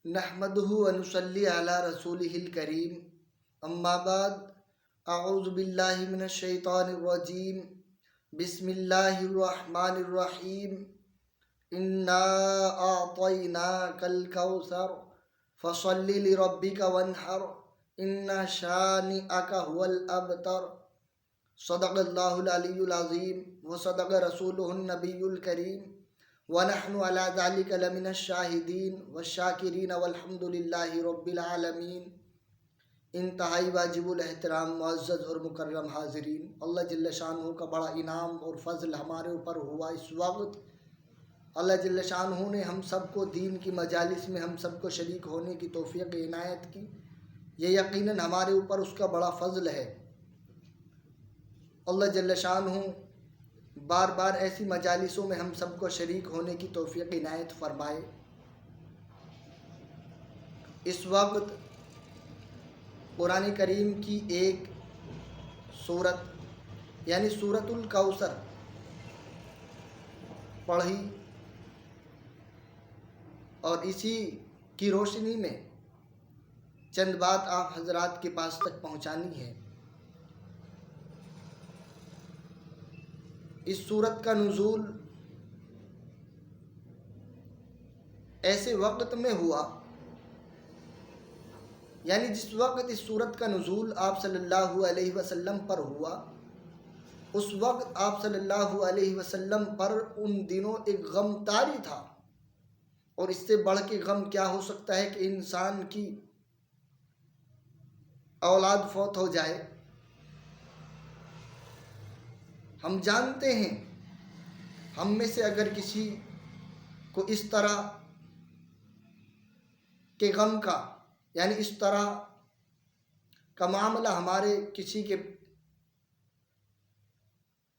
نحمده ونصلي على رسوله الكريم اما بعد اعوذ باللہ من الشیطان الرجیم بسم اللہ الرحمن الرحیم انا اعطیناک الکوثر فصل لربک وانحر ان شانئک هو الابتر صدق اللہ العلی العظیم وصدق رسولہ النبی الکریم ونحن على ذلك لمن الشاہدین والشاکرین والحمد للہ رب العالمین۔ انتہائی واجب الاحترام معزز اور مکرم حاضرین، اللہ جل شانہ کا بڑا انعام اور فضل ہمارے اوپر ہوا اس وقت۔ اللہ جل شانہ نے ہم سب کو دین کی مجالس میں ہم سب کو شریک ہونے کی توفیق عنایت کی، یہ یقیناً ہمارے اوپر اس کا بڑا فضل ہے۔ اللہ جل شانہ بار بار ایسی مجالسوں میں ہم سب کو شریک ہونے کی توفیق عنایت فرمائے۔ اس وقت قرآن کریم کی ایک سورت یعنی سورۃ الکوثر پڑھی اور اسی کی روشنی میں چند بات آپ حضرات کے پاس تک پہنچانی ہے۔ اس سورت کا نزول ایسے وقت میں ہوا، یعنی جس وقت اس سورت کا نزول آپ صلی اللہ علیہ وسلم پر ہوا، اس وقت آپ صلی اللہ علیہ وسلم پر ان دنوں ایک غم طاری تھا، اور اس سے بڑھ کے غم کیا ہو سکتا ہے کہ انسان کی اولاد فوت ہو جائے۔ ہم جانتے ہیں ہم میں سے اگر کسی کو اس طرح کے غم کا یعنی اس طرح کا معاملہ ہمارے کسی کے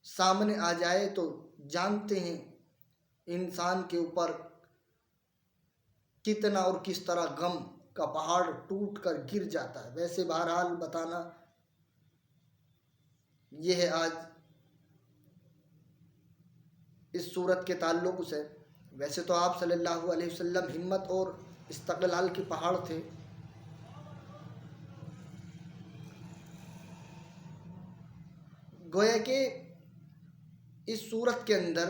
سامنے آ جائے تو جانتے ہیں انسان کے اوپر کتنا اور کس طرح غم کا پہاڑ ٹوٹ کر گر جاتا ہے۔ ویسے بہرحال بتانا یہ ہے آج اس صورت کے تعلق سے۔ ویسے تو آپ صلی اللہ علیہ وسلم ہمت اور استقلال کے پہاڑ تھے۔ گویا کہ اس صورت کے اندر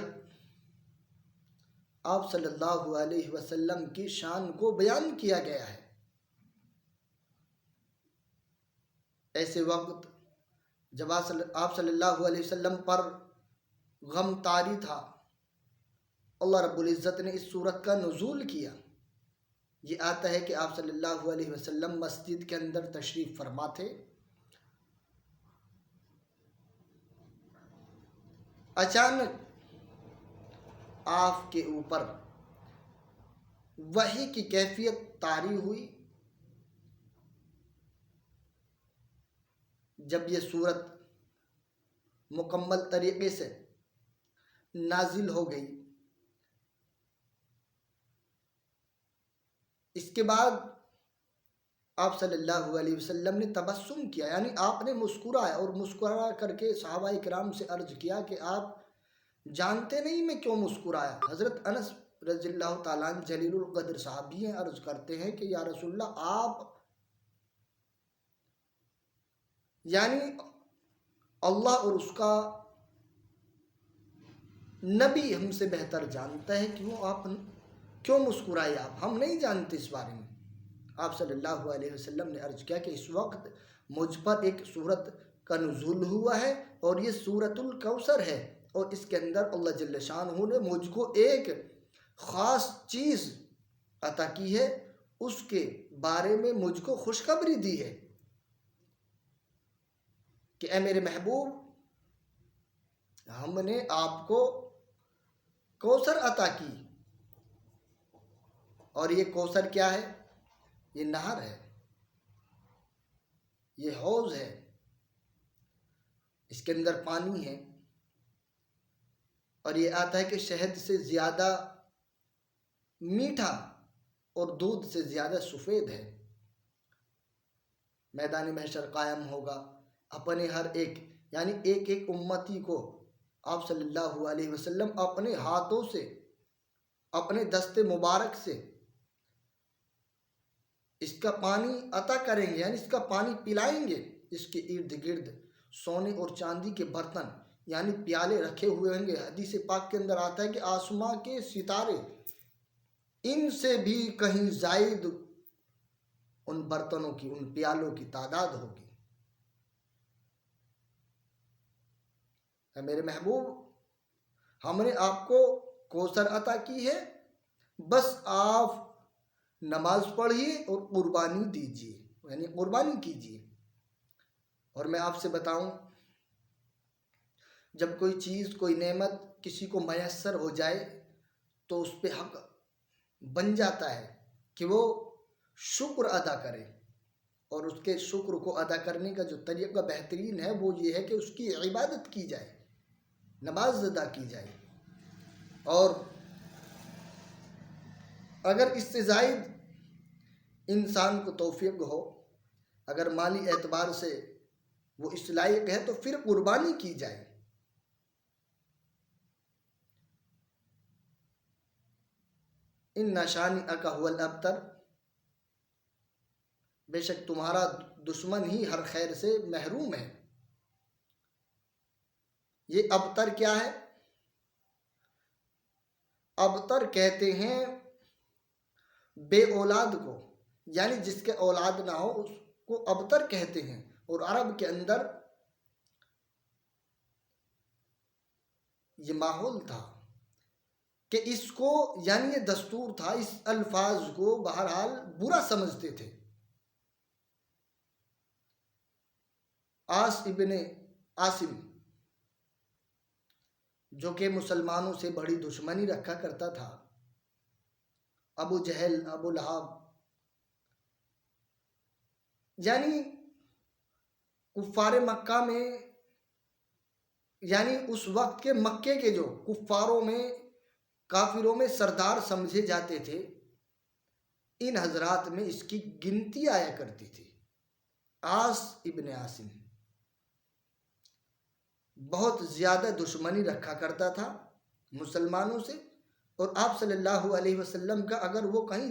آپ صلی اللہ علیہ وسلم کی شان کو بیان کیا گیا ہے۔ ایسے وقت جب آپ صلی اللہ علیہ وسلم پر غم طاری تھا، اللہ رب العزت نے اس صورت کا نزول کیا۔ یہ آتا ہے کہ آپ صلی اللہ علیہ وسلم مسجد کے اندر تشریف فرما تھے، اچانک آپ کے اوپر وحی کی کیفیت طاری ہوئی۔ جب یہ صورت مکمل طریقے سے نازل ہو گئی، اس کے بعد آپ صلی اللہ علیہ وسلم نے تبسم کیا، یعنی آپ نے مسکرایا، اور مسکرا کر کے صحابہ کرام سے عرض کیا کہ آپ جانتے نہیں میں کیوں مسکرایا۔ حضرت انس رضی اللہ تعالیٰ عنہ جلیل القدر صحابی ہیں، عرض کرتے ہیں کہ یا رسول اللہ، آپ یعنی اللہ اور اس کا نبی ہم سے بہتر جانتا ہے کیوں مسکرائے آپ، ہم نہیں جانتے اس بارے میں۔ آپ صلی اللہ علیہ وسلم نے عرض کیا کہ اس وقت مجھ پر ایک سورت کا نزول ہوا ہے، اور یہ سورۃ الکوثر ہے، اور اس کے اندر اللہ جل شانہ نے مجھ کو ایک خاص چیز عطا کی ہے، اس کے بارے میں مجھ کو خوشخبری دی ہے کہ اے میرے محبوب، ہم نے آپ کو کوثر عطا کی، اور یہ کوثر کیا ہے؟ یہ نہر ہے، یہ حوض ہے، اس کے اندر پانی ہے، اور یہ آتا ہے کہ شہد سے زیادہ میٹھا اور دودھ سے زیادہ سفید ہے۔ میدان محشر قائم ہوگا، اپنے ہر ایک یعنی ایک ایک امتی کو آپ صلی اللہ علیہ وسلم اپنے ہاتھوں سے، اپنے دست مبارک سے اس کا پانی عطا کریں گے، یعنی اس کا پانی پلائیں گے، اس کے ارد گرد سونے اور چاندی کے برتن یعنی پیالے رکھے ہوئے ہوں گے۔ حدیث پاک کے اندر آتا ہے کہ آسماں کے ستارے ان سے بھی کہیں زائد ان برتنوں کی، ان پیالوں کی تعداد ہوگی۔ اے میرے محبوب، ہم نے آپ کو کوثر عطا کی ہے، بس آپ نماز پڑھیے اور قربانی دیجیے، یعنی قربانی کیجیے۔ اور میں آپ سے بتاؤں، جب کوئی چیز، کوئی نعمت کسی کو میسر ہو جائے تو اس پہ حق بن جاتا ہے کہ وہ شکر ادا کرے، اور اس کے شکر کو ادا کرنے کا جو طریقہ بہترین ہے وہ یہ ہے کہ اس کی عبادت کی جائے، نماز ادا کی جائے۔ اور اگر اس سے زائد انسان کو توفیق ہو، اگر مالی اعتبار سے وہ اس لائق ہے، تو پھر قربانی کی جائے۔ ان شانئک ھو الابتر، بے شک تمہارا دشمن ہی ہر خیر سے محروم ہے۔ یہ ابتر کیا ہے؟ ابتر کہتے ہیں بے اولاد کو، یعنی جس کے اولاد نہ ہو اس کو ابتر کہتے ہیں۔ اور عرب کے اندر یہ ماحول تھا کہ اس کو، یعنی یہ دستور تھا، اس الفاظ کو بہرحال برا سمجھتے تھے۔ آس ابن عاصم، جو کہ مسلمانوں سے بڑی دشمنی رکھا کرتا تھا، ابو جہل، ابو لہب، یعنی کفار مکہ میں، یعنی اس وقت کے مکے کے جو کفاروں میں، کافروں میں سردار سمجھے جاتے تھے، ان حضرات میں اس کی گنتی آیا کرتی تھی۔ آس ابن عاصم بہت زیادہ دشمنی رکھا کرتا تھا مسلمانوں سے، اور آپ صلی اللہ علیہ وسلم کا اگر وہ کہیں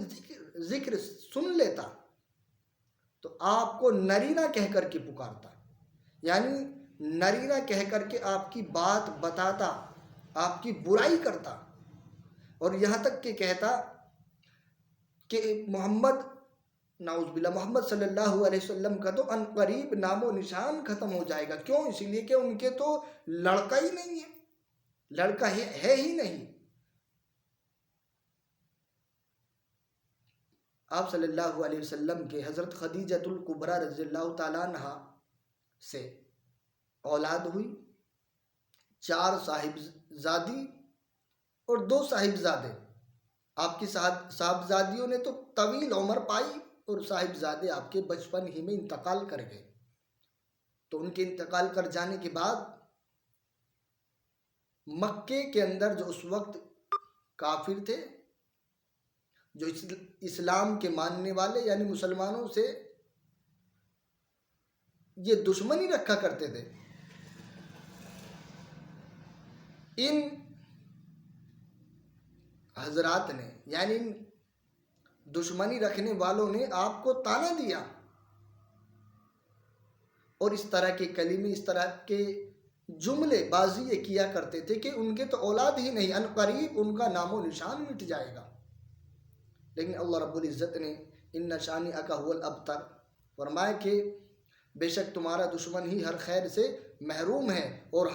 ذکر سن لیتا تو آپ کو نرینہ کہہ کر کے پکارتا، یعنی نرینہ کہہ کر کے آپ کی بات بتاتا، آپ کی برائی کرتا، اور یہاں تک کہ کہتا کہ محمد، نعوذ باللہ، محمد صلی اللہ علیہ وسلم کا تو ان قریب نام و نشان ختم ہو جائے گا۔ کیوں؟ اس لیے کہ ان کے تو لڑکا ہی نہیں ہے، لڑکا ہے ہی نہیں۔ آپ صلی اللہ علیہ وسلم کے حضرت خدیجۃ الکبریٰ رضی اللہ تعالیٰ عنہ سے اولاد ہوئی، 4 صاحبزادی اور 2 صاحبزادے۔ آپ کی صاحبزادیوں نے تو طویل عمر پائی، اور صاحبزادے آپ کے بچپن ہی میں انتقال کر گئے۔ تو ان کے انتقال کر جانے کے بعد مکے کے اندر جو اس وقت کافر تھے، جو اسلام کے ماننے والے یعنی مسلمانوں سے یہ دشمنی رکھا کرتے تھے، ان حضرات نے، یعنی ان دشمنی رکھنے والوں نے آپ کو طعنہ دیا، اور اس طرح کے کلمے، اس طرح کے جملے بازی یہ کیا کرتے تھے کہ ان کے تو اولاد ہی نہیں، ان قریب ان کا نام و نشان مٹ جائے گا۔ لیکن اللہ رب العزت نے ان شانئک ھو الابتر فرمایا کہ بے شک تمہارا دشمن ہی ہر خیر سے محروم ہے، اور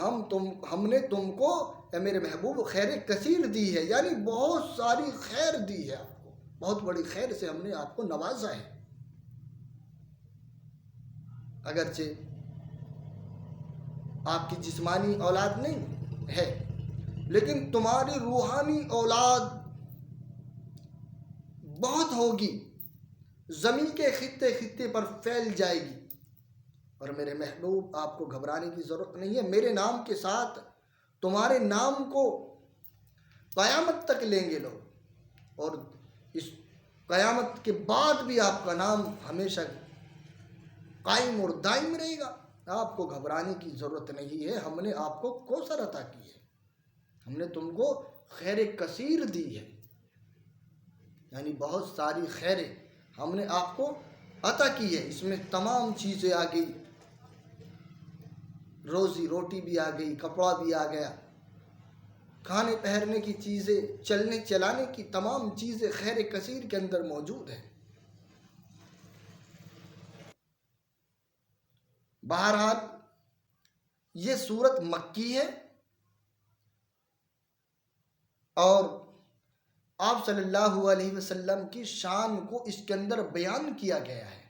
ہم نے تم کو، اے میرے محبوب، خیر کثیر دی ہے، یعنی بہت ساری خیر دی ہے آپ کو، بہت بڑی خیر سے ہم نے آپ کو نوازا ہے۔ اگرچہ آپ کی جسمانی اولاد نہیں ہے، لیکن تمہاری روحانی اولاد بہت ہوگی، زمین کے خطے خطے پر پھیل جائے گی۔ اور میرے محبوب، آپ کو گھبرانے کی ضرورت نہیں ہے، میرے نام کے ساتھ تمہارے نام کو قیامت تک لیں گے لوگ، اور اس قیامت کے بعد بھی آپ کا نام ہمیشہ قائم اور دائم رہے گا۔ آپ کو گھبرانے کی ضرورت نہیں ہے، ہم نے آپ کو کوثر عطا کی ہے، ہم نے تم کو خیر کثیر دی ہے، یعنی بہت ساری خیریں ہم نے آپ کو عطا کی ہے، اس میں تمام چیزیں آ گئی، روزی روٹی بھی آ گئی، کپڑا بھی آ گیا، کھانے پہننے کی چیزیں، چلنے چلانے کی تمام چیزیں خیر کثیر کے اندر موجود ہیں۔ بہرحال یہ سورت مکی ہے اور آپ صلی اللہ علیہ وسلم کی شان کو اس کے اندر بیان کیا گیا ہے۔